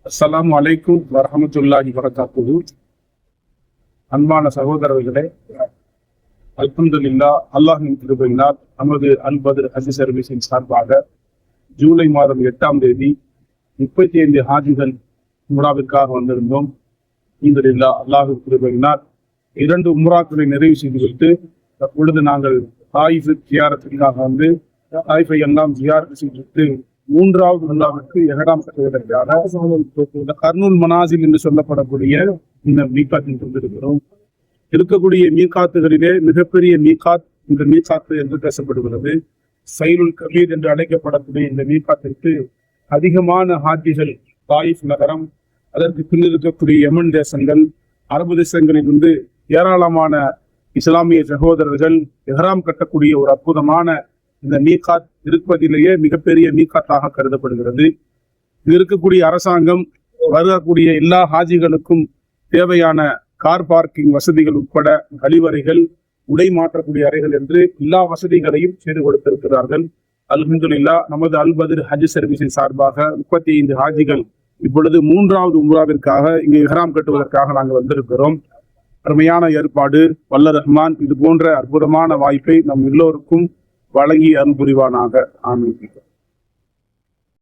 அஸ்ஸலாமு அலைக்கும் வரஹ்மத்துல்லாஹி வபரகாத்துஹு. அன்பான சகோதரர்களே, அல்ஹம்துலில்லாஹ், அல்லாஹ்வின் கிருபையினால் நமது அல் பத்ர் ஹஜ் சர்வீஸின் சார்பாக ஜூலை மாதம் 8ஆம் தேதி 35 ஹாஜிகள் உம்ராவிற்காக வந்திருந்தோம். அல்ஹம்துலில்லாஹ், அல்லாஹ்வின் கிருபையினால் 2 உம்ராக்களை நிறைவு செய்துவிட்டு தற்பொழுது நாங்கள் தாயிஃப் ஜியாரத்திற்காக வந்து தாயிஃபை எல்லாம் ஜியாரத் செய்துவிட்டு 3வது உம்ராவிற்கு எஹ்ராம் கட்டுவதற்காக கர்னூல் மனாசில் என்று சொல்லப்படக்கூடிய இந்த மீகாத்தில் கொண்டிருக்கிறோம். இருக்கக்கூடிய மீகாத்துகளிலே மிகப்பெரிய மீகாத் இந்த மீகாத்து என்று பேசப்படுகிறது. சைலுல் கபீர் என்று அழைக்கப்படக்கூடிய இந்த மீகாத்திற்கு அதிகமான ஹாஜிகள் தாயிஃப் நகரம், அதற்கு பின் இருக்கக்கூடிய யமன் தேசங்கள், அரபு தேசங்களில் இருந்து ஏராளமான இஸ்லாமிய சகோதரர்கள் எஹ்ராம் கட்டக்கூடிய ஒரு அற்புதமான இந்த மீகாத் இருப்பதிலேயே மிகப்பெரிய மீகாத்தாக கருதப்படுகிறது. இது இருக்கக்கூடிய அரசாங்கம் வரக்கூடிய எல்லா ஹாஜிகளுக்கும் தேவையான கார் பார்க்கிங் வசதிகள் உட்பட கழிவறைகள், உடை மாற்றக்கூடிய அறைகள் என்று எல்லா வசதிகளையும் செய்து கொடுத்திருக்கிறார்கள். அல்ஹம்துலில்லாஹ், நமது அல் பத்ர் ஹஜ் சர்வீஸின் சார்பாக 35 ஹாஜிகள் இப்பொழுது 3வது உம்ராவிற்காக இங்கு இஹ்ராம் கட்டுவதற்காக நாங்கள் வந்திருக்கிறோம். அருமையான ஏற்பாடு. வல்ல ரஹ்மான் இது போன்ற அற்புதமான வாய்ப்பை நம் எல்லோருக்கும் வழங்கி அருள் புரிவானாக. ஆமீன்.